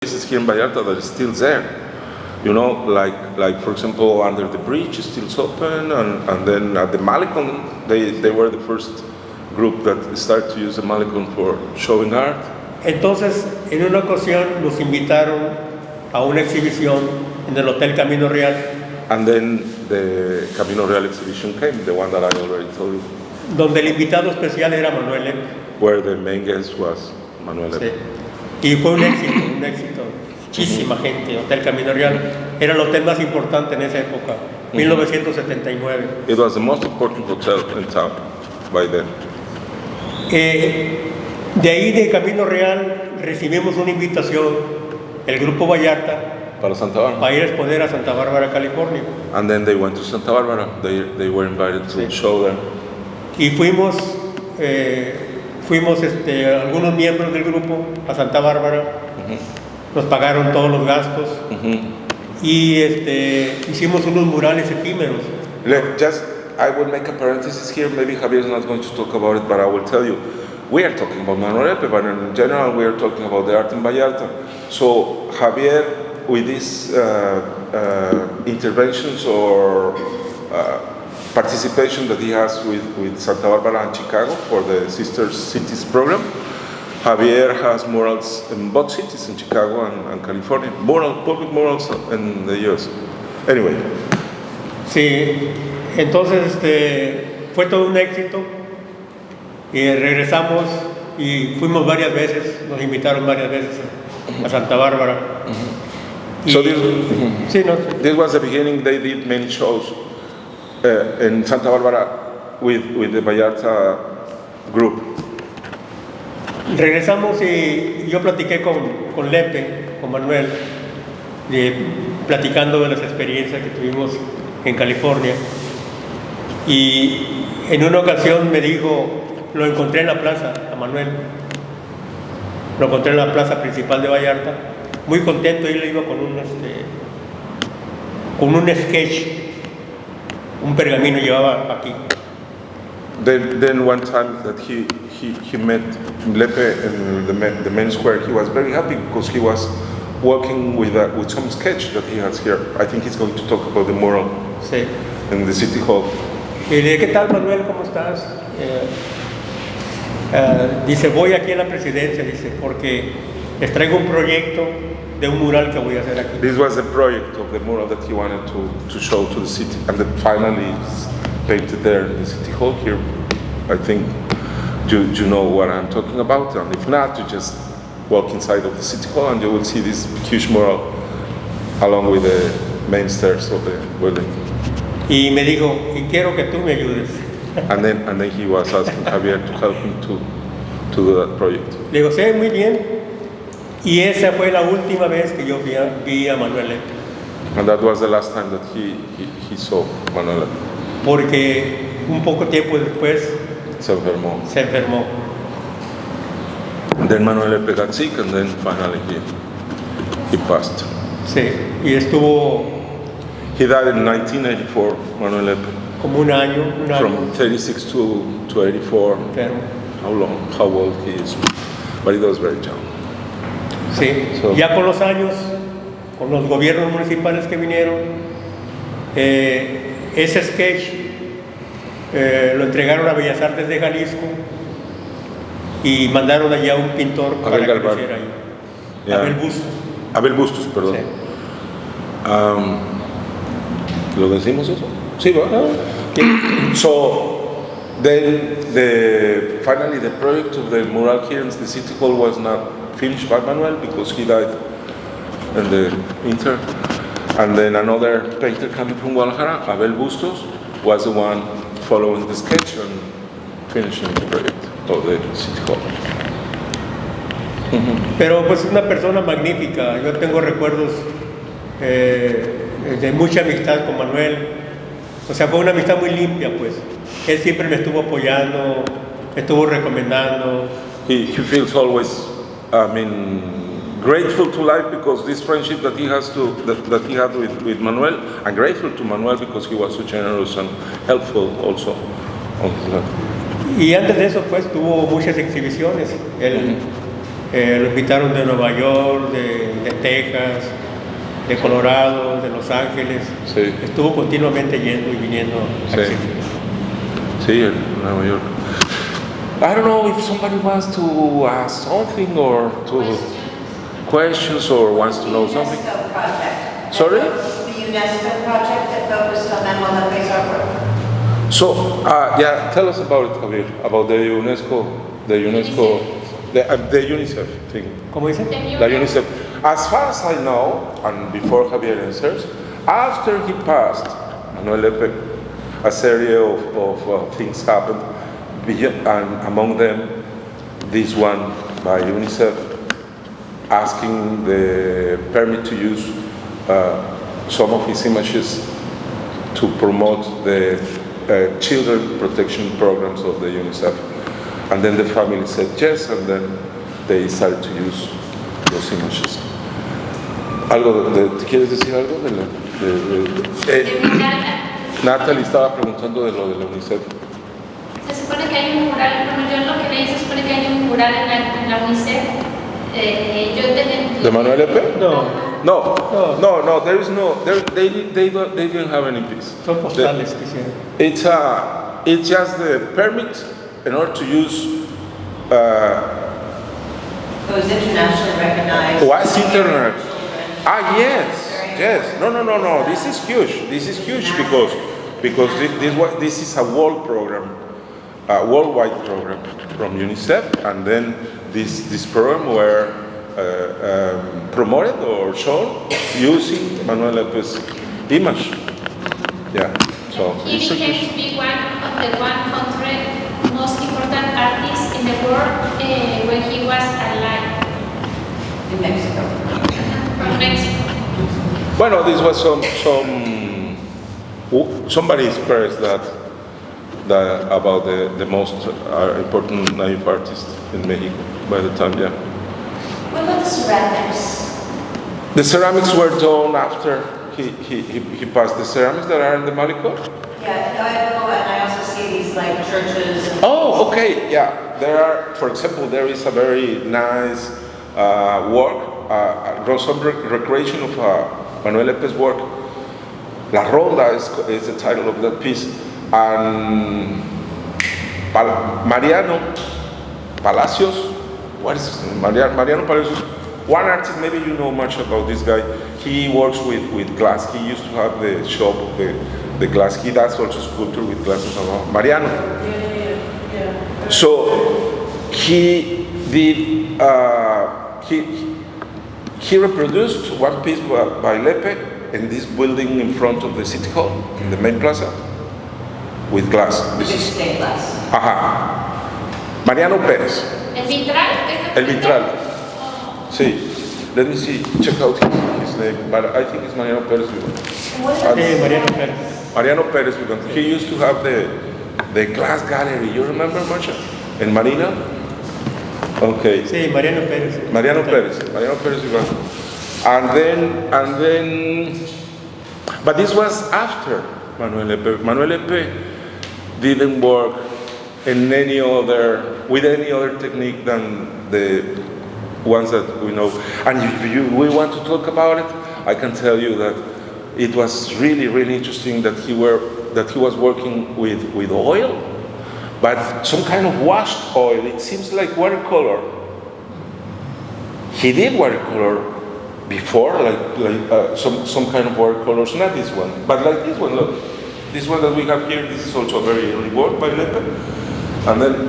places here in Vallarta that is still there. You know, like for example, under the bridge is still open, and then at the Malecon, they were the first group that started to use the Malecon for showing art. Entonces, en una ocasión nos invitaron a una exhibición en el Hotel Camino Real. And then the Camino Real exhibition came, the one that I already told you. Donde el invitado especial era Manuel Lepe. Where the main guest was Manuel Lepe. Sí. Y fue un éxito. Muchísima gente. Hotel Camino Real era el hotel más importante en esa época, 1979. It was the most important hotel in town by then. De ahí de Camino Real recibimos una invitación, el grupo VallARTa, para Santa Bárbara. Para ir a exponer a Santa Bárbara, California. And then they went to Santa Bárbara. They were invited to show there. Y fuimos algunos miembros del grupo a Santa Bárbara. Nos pagaron todos los gastos. Y hicimos unos murales efímeros. I will make a parenthesis here. Maybe Javier is not going to talk about it, but I will tell you. We are talking about Manuel Lepe, but in general we are talking about the art in Vallarta. So Javier, with these interventions or participation that he has with Santa Bárbara and Chicago for the Sister Cities program, Javier has murals in both cities, in Chicago and California, public murals in the US. Anyway. Sí, entonces fue todo un éxito y regresamos y fuimos varias veces, nos invitaron varias veces a Santa Bárbara. So this was the beginning. They did many shows in Santa Bárbara with the Vallarta group. Regresamos y yo platiqué con Lepe, con Manuel, platicando de las experiencias que tuvimos en California. Y en una ocasión me dijo, lo encontré en la plaza, a Manuel, lo encontré en la plaza principal de Vallarta, muy contento. Él iba con un sketch, un pergamino llevaba aquí. Then one time that he met Lepe in the main square, he was very happy because he was working with some sketch that he has here. I think he's going to talk about the mural in the City Hall. Y le dije, ¿qué tal, Manuel? ¿Cómo estás? Dice, voy aquí a la presidencia, dice, porque les traigo un proyecto de un mural que voy a hacer aquí. This was the project of the mural that he wanted to show to the city, and that finally is painted there in the City Hall here. I think you know what I'm talking about, and if not, you just walk inside of the City Hall and you will see this huge mural along with the main stairs of the building. Y me dijo, y quiero que tú me ayudes. And then he was asking Javier to help him to do that project. Le digo, sí, muy bien. Y esa fue la última vez que yo vi a Manuel Lepe. And that was the last time that he saw Manuel Lepe. Porque un poco tiempo después se enfermó. And then Manuel Lepe got sick, and then finally he passed. Sí, y estuvo. He died in 1984, Manuel Lepe. Como un año. From 36 to 84. Enfermo. How old he is. But he was very young. Sí, so, ya con los años, con los gobiernos municipales que vinieron, ese sketch lo entregaron a Bellas Artes de Jalisco y mandaron allá a un pintor para que lo hiciera ahí. Yeah. Abel Bustos, perdón. Sí. ¿Lo decimos eso? Sí, ¿verdad? So then finally the project of the mural here in the City Hall was not finished by Manuel because he died in the winter. And then another painter coming from Guadalajara, Abel Bustos, was the one following the sketch and finishing the project of the City Hall. Pero pues es una persona magnífica. Yo tengo recuerdos de mucha amistad con Manuel. O sea, fue una amistad muy limpia, pues. Él siempre me estuvo apoyando, me estuvo recomendando. He feels always, grateful to life because this friendship that he has that he had with Manuel, and grateful to Manuel because he was so generous and helpful also on his life. Y antes de eso, pues, tuvo muchas exhibiciones. Él Lo invitaron de Nueva York, de Texas, de Colorado, de Los Ángeles. Sí. Estuvo continuamente yendo y viniendo a Sí. exhibir. Sí, en Nueva York. I don't know if somebody wants to ask something or to questions or wants to know something. UNESCO project. Sorry? The UNESCO project that focused on Manuel Lepe's artwork. So, yeah, tell us about it, Javier, about the UNESCO, the UNICEF thing. ¿Cómo dice? The UNICEF. As far as I know, and before Javier answers, after he passed, Manuel Lepe, a series of things happened, and among them, this one by UNICEF asking the permit to use some of his images to promote the children protection programs of the UNICEF. And then the family said yes, and then they decided to use those images. ¿Quieres decir algo de Natalie estaba preguntando de lo de la UNICEF. Se supone que hay un mural, bueno, yo lo que leí, se supone que hay un mural en la UNICEF. ¿De Manuel Lepe? No. No, there is no, they didn't have any piece. Son postales que hicieron. It's just the permit in order to use. It was internationally recognized. Was international? Yes. No. This is huge because this is a world program, a worldwide program from UNICEF, and then this program were promoted or shown using Manuel Lepe's image. Yeah. So he became to be one of the 100 most important artists in the world when he was alive. In Mexico. From Mexico. Bueno, this was somebody expressed that about the most important naive artist in Mexico by the time, yeah. What about the ceramics? The ceramics were done after he passed. The ceramics that are in the Malecón? Yeah, and I also see these like churches. And Okay, yeah. There are, for example, there is a very nice work, some recreation of Manuel Lepe's work. La Ronda is the title of that piece. And Mariano Palacios, what is his name? Mariano Palacios, one artist, maybe you know much about this guy. He works with glass. He used to have the shop of the glass. He does also sculpture with glasses around. Mariano. Yeah. So he did, he reproduced one piece by Lepe in this building in front of the city hall, in the main plaza, with glass. This is stained glass. Mariano Pérez. El vitral. El vitral. Sí. Let me see, check out his name, but I think it's Mariano Pérez. Mariano Pérez. Mariano Pérez, because he used to have the glass gallery. You remember, Macha? In Marina? Okay. Sí, Mariano Pérez. Mariano Pérez Iván. And then, but this was after Manuel Lepe. Manuel Lepe didn't work with any other technique than the ones that we know. And if we want to talk about it, I can tell you that it was really, really interesting that he was working with oil, but some kind of washed oil. It seems like watercolor. He did watercolor before, like some kind of watercolors, not this one, but like this one. Look, this one that we have here. This is also a very early work by Lepe. And then,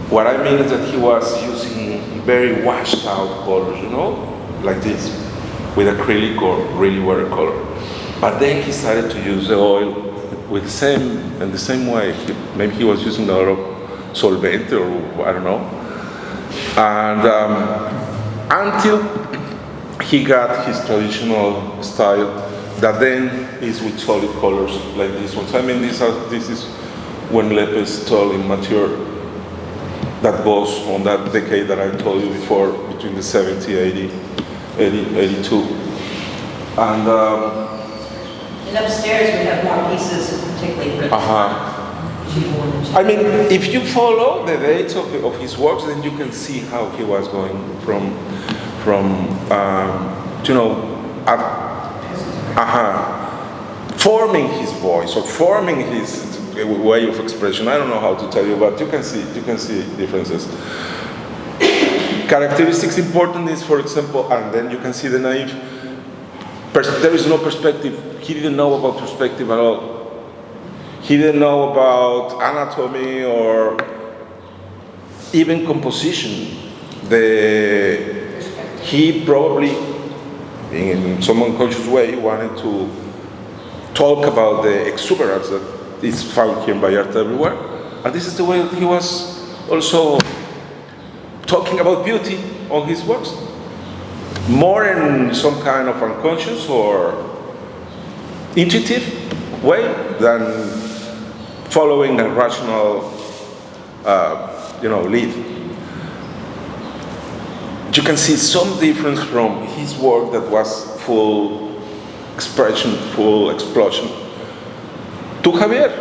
what I mean is that he was using very washed out colors, like this, with acrylic or really watercolor. But then he started to use the oil with in the same way. Maybe he was using a lot of solvente or I don't know. And until he got his traditional style, that then is with solid colors like this one. So I mean, this is when Lepe's totally mature. That goes on that decade that I told you before, between the 70, 80, 82. And upstairs we have more pieces, particularly for I mean, if you follow the dates of his works, then you can see how he was going from you know, forming his voice or forming his way of expression. I don't know how to tell you, but you can see differences. Characteristics important is, for example, and then you can see the naive. There is no perspective. He didn't know about perspective at all. He didn't know about anatomy or even composition. He probably, in some unconscious way, wanted to talk about the exuberance that is found here in Vallarta everywhere. And this is the way that he was also talking about beauty on his works. More in some kind of unconscious or intuitive way than following a rational, lead. You can see some difference from his work that was full expression, full explosion, to Javier,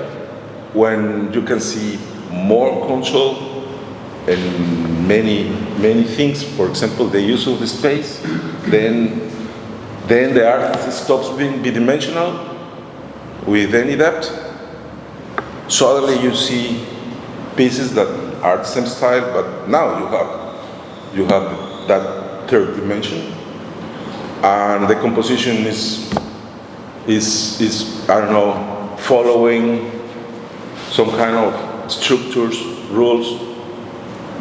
when you can see more control and many things. For example, the use of the space. Then the art stops being bidimensional with any depth. Suddenly you see pieces that are the same style, but now you have that third dimension, and the composition is I don't know, following some kind of structures, rules.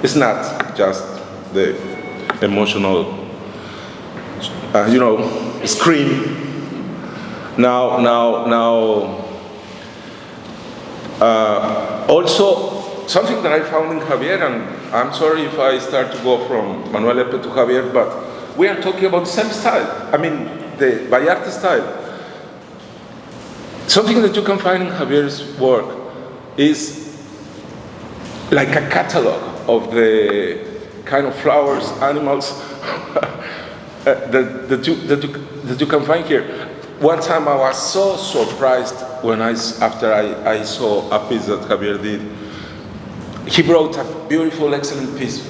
It's not just the emotional, scream. Also, something that I found in Javier, and I'm sorry if I start to go from Manuel Lepe to Javier, but we are talking about the same style. I mean, the VallARTa style. Something that you can find in Javier's work is like a catalog of the kind of flowers, animals that you can find here. One time I was so surprised after I saw a piece that Javier did. He brought a beautiful, excellent piece,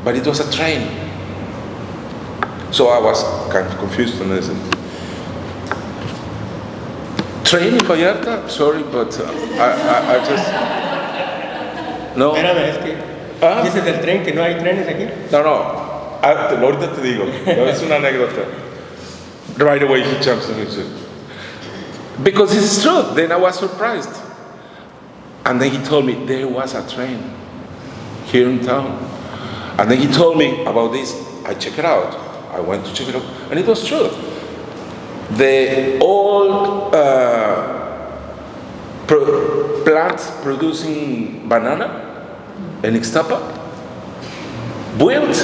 but it was a train. So I was kind of confused, and I said, "Train in VallARTa? Sorry, but I just no." Espérame, es que dices del tren, que no hay trenes aquí. No. Ahorita te digo. No, es una anécdota. Right away he jumps in and said, because this is true. Then I was surprised. And then he told me there was a train here in town. And then he told me about this. I checked it out. I went to check it out, and it was true. The old plants producing banana in Ixtapa built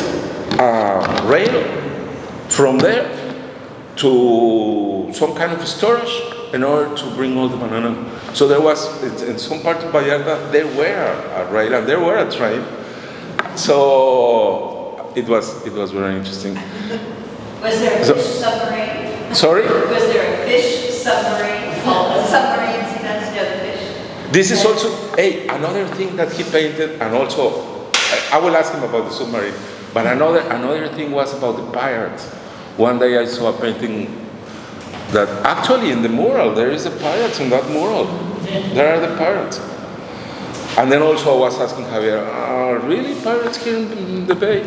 a rail from there to some kind of storage in order to bring all the banana. So there was, in some part of VallARTa, there were a rail and there were a train. So it was very interesting. Was there a fish submarine? Sorry? Was there a fish submarine? A submarine, see, that's the other fish. This is also, another thing that he painted, and also, I will ask him about the submarine, but another thing was about the pirates. One day I saw a painting that actually in the mural, there is a pirates in that mural. There are the pirates. And then also I was asking Javier, are really pirates here in the bay?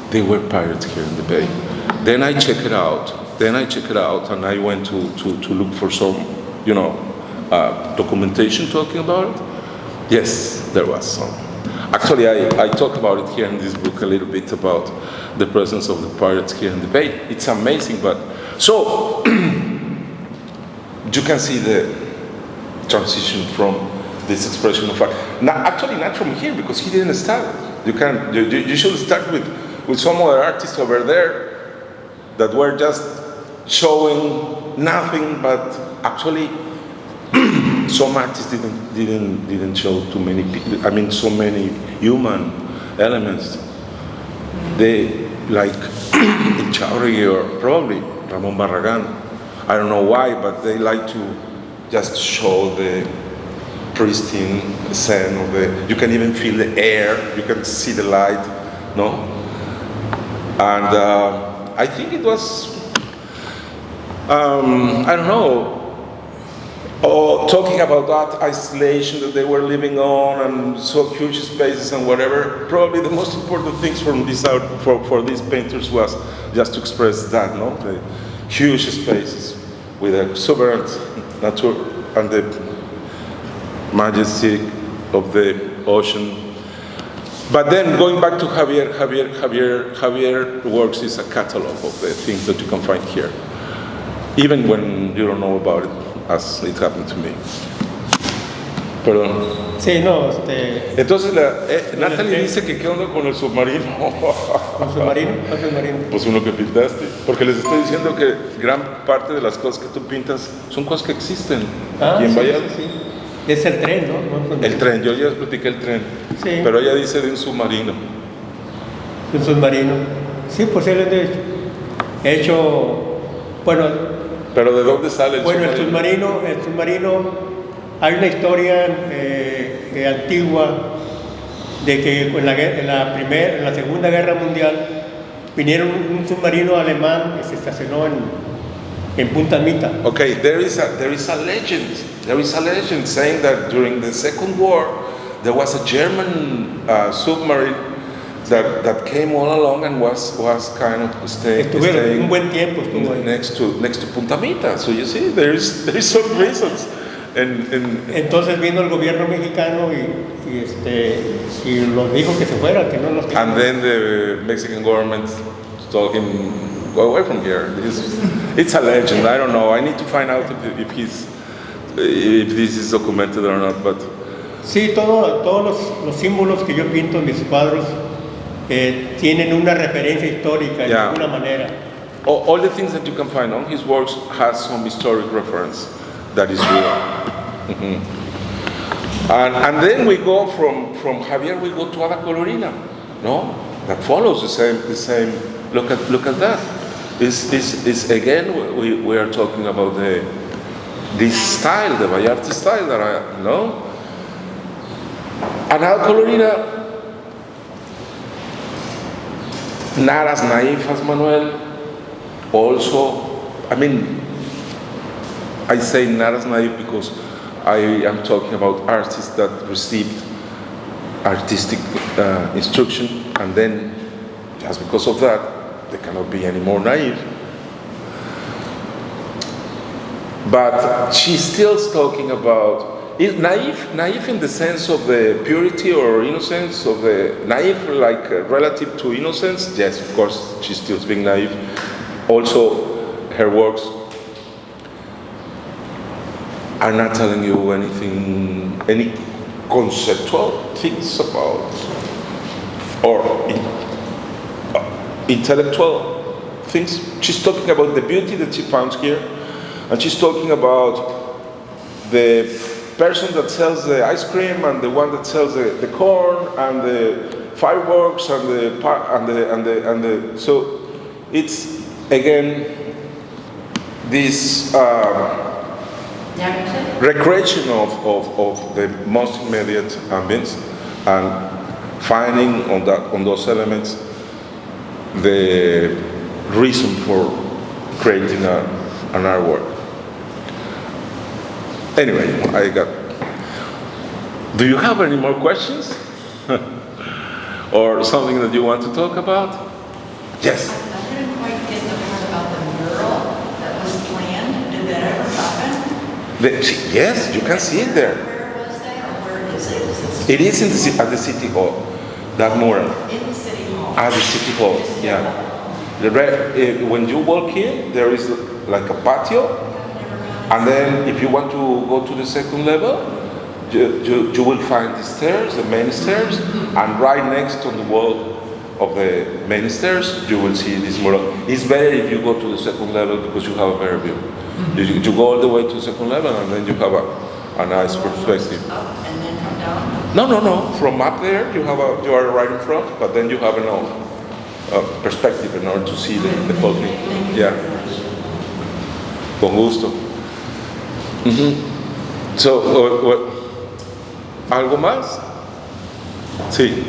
They were pirates here in the bay. Then I checked it out, and I went to look for some, documentation talking about it. Yes, there was some. Actually, I talk about it here in this book a little bit about the presence of the pirates here in the bay. It's amazing, but so you can see the transition from this expression of art. Actually, not from here, because he didn't start. You should start with some other artists over there that were just showing nothing, but actually some artists didn't show too many people. I mean, so many human elements. They like Chauri or probably Ramon Barragan. I don't know why, but they like to just show the pristine scene of the. You can even feel the air. You can see the light, no? And I think it was. I don't know. Talking about that isolation that they were living on and so huge spaces and whatever, probably the most important things from this art for these painters was just to express that, no? The huge spaces with a exuberant nature and the majesty of the ocean. But then going back to Javier works is a catalog of the things that you can find here, even when you don't know about it, as it happened to me. Perdón. Sí, no, Entonces Natalie dice que qué onda con el submarino. ¿Con submarino? ¿Cuál submarino? Pues uno que pintaste. Porque les estoy diciendo que gran parte de las cosas que tú pintas son cosas que existen aquí en Vallarta. Sí. Es el tren, ¿no? El tren, yo ya les platiqué el tren. Sí. Pero ella dice de un submarino. Un submarino. Sí, posiblemente he hecho, bueno. Pero ¿de dónde sale el submarino? Bueno, el submarino, hay una historia antigua de que en la Segunda Guerra Mundial vinieron un submarino alemán que se estacionó en Punta Mita. Okay, there is a legend. There is a legend saying that during the Second War there was a German submarine that came all along and was kind of staying un buen tiempo next to Punta Mita. So you see, there is some reasons. Entonces vino el gobierno mexicano y los dijo que se fuera, que no los querían. And then the Mexican government told him, go away from here. It's a legend. I don't know. I need to find out if this is documented or not. But sí, todos los símbolos que yo pinto en mis cuadros tienen una referencia histórica de alguna manera. All the things that you can find on his works has some historic reference that is real. Mm-hmm. And then we go from Javier, we go to Ada Colorina, no? That follows the same. Look at that. Is again we are talking about this style, the VallARTa style that I know. And Ada Colorina, not as naive as Manuel. Also, I mean, I say not as naive because I am talking about artists that received artistic instruction, and then just because of that, they cannot be any more naive. But she's still talking about naive in the sense of the purity or innocence of the naive, like relative to innocence. Yes, of course, she's still being naive. Also, her works are not telling you anything, any conceptual things about, or intellectual things. She's talking about the beauty that she found here, and she's talking about the person that sells the ice cream and the one that sells the corn and the fireworks and the so it's again this recreation of the most immediate ambience and finding on those elements the reason for creating an artwork. Anyway, do you have any more questions? Or something that you want to talk about? Yes. I didn't quite get the part about the mural that was planned. Did that ever happen? Yes, you can see it there. Where was that, or where is it? It is at the City Hall, that mural. In the City Hall? At the City Hall, yeah. When you walk in, there is like a patio, and then if you want to go to the second level, you will find the stairs, the main stairs, and right next on the wall of the main stairs, you will see this mural. It's better if you go to the second level because you have a better view. You go all the way to the second level and then you have a nice perspective. Up and then come down? No. From up there, you are right in front, but then you have enough perspective in order to see the whole thing. Yeah. Con gusto. Mm-hmm. So, ¿Algo más? Sí.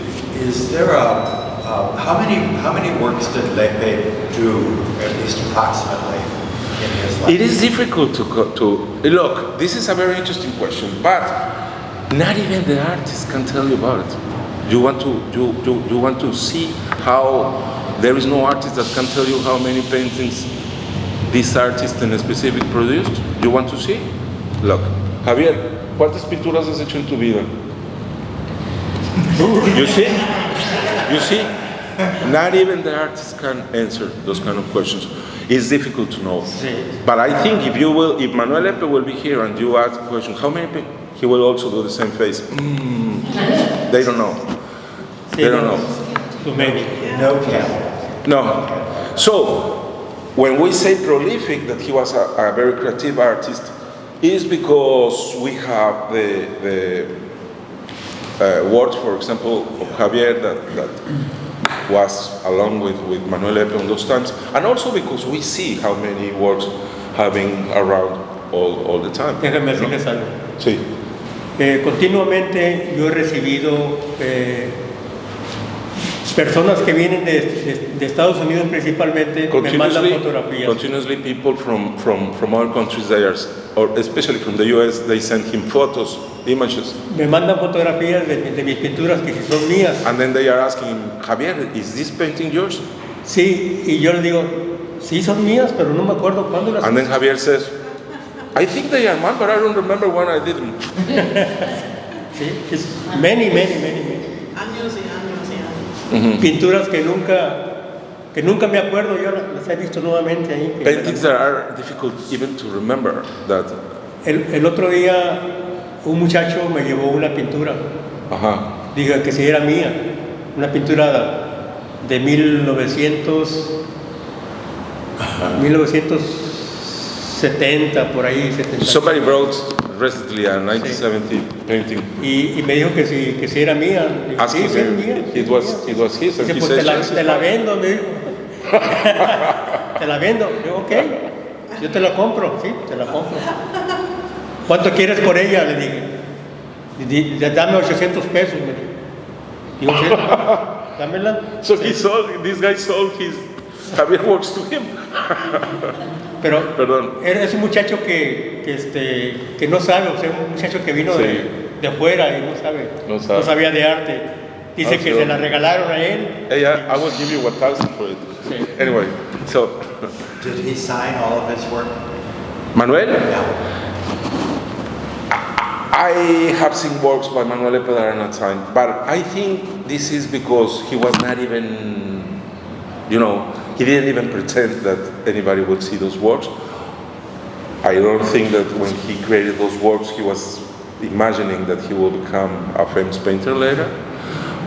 Is there how many works did Lepe do, at least approximately, in his life? It is difficult to look. This is a very interesting question, but not even the artist can tell you about it. You want to see how there is no artist that can tell you how many paintings this artist in a specific produced. You want to see? Look, Javier, ¿cuántas pinturas has hecho en tu vida? You see? You see? Not even the artist can answer those kind of questions. It's difficult to know. But I think if Manuel Lepe will be here and you ask a question, how many people? He will also do the same face. They don't know. They don't know. So maybe. No camera. No. So, when we say prolific, that he was a very creative artist, is because we have the works, for example, of Javier that was along with Manuel Lepe on those times, and also because we see how many works have been around all the time. Déjame decirles algo. Sí. Continuamente yo he recibido personas que vienen de Estados Unidos principalmente, me mandan fotografías. Continuously people from other countries, or especially from the US, they send him photos, images. Me mandan fotografías de mis pinturas que si son mías. And then they are asking him, Javier, is this painting yours? Sí, y yo le digo, sí son mías, pero no me acuerdo cuándo las And then Javier says, I think they are mine, but I don't remember when I did them. Sí, it's many. Años y años y años. Pinturas que nunca me acuerdo, yo las he visto nuevamente ahí. Paintings that are difficult even to remember. That. El otro día un muchacho me llevó una pintura. Ajá. Diga que si era mía, una pintura de 1970, por ahí, 70. Somebody wrote recently a 1970 painting. Y me dijo que si era mía. Digo, Asking sí, es him, mía. it was his, and Dice, he pues said, te la vendo, me dijo. Te la vendo. Digo, ok, yo te la compro, sí, te la compro. ¿Cuánto quieres por ella? Le dije. Dame 800 pesos, me dijo. Digo, sí, dámela. So this guy sold his Javier works to him. Pero Perdón. es un muchacho que no sabe, o sea, un muchacho que vino Sí. de afuera y no sabía de arte. Dice que se la regalaron a él. Hey, I will give you 1,000 for it. Sí. Anyway, so Did he sign all of his work? Manuel, Yeah. I have seen works by Manuel Lepe that are not signed, but I think this is because he was not even, he didn't even pretend that anybody would see those works. I don't think that when he created those works, he was imagining that he will become a famous painter later.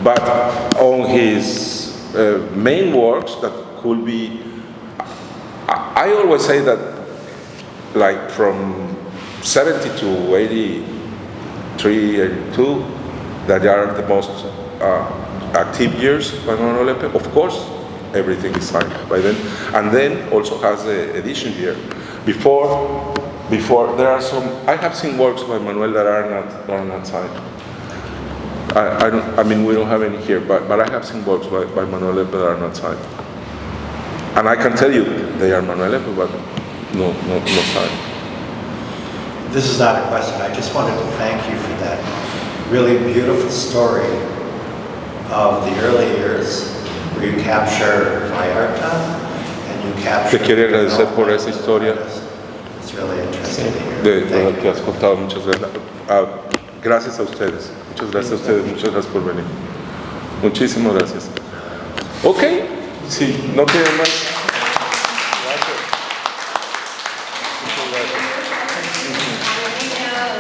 But on his main works that could be, I always say that like from 70 to 83, 82, that are the most active years by Manuel Lepe. Of course, everything is signed by then. And then also has the edition year. Before there are some, I have seen works by Manuel that are not signed. We don't have any here, but I have seen works by Manuel Lepe that are not signed. And I can tell you they are Manuel Lepe, but no signed. This is not a question. I just wanted to thank you for that really beautiful story of the early years where you capture VallARTa and you capture. Te quiero agradecer por esa historia. It's really interesting to hear. De Thank lo you. que has contado. Muchas gracias. Gracias a ustedes. Muchas gracias a ustedes. Muchas gracias por venir. Muchísimas gracias. Ok. Si no tienen más. Gracias. Muchas gracias.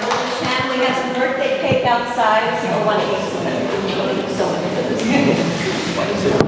Ruben Cham, we have some birthday cake outside, so I want to eat some.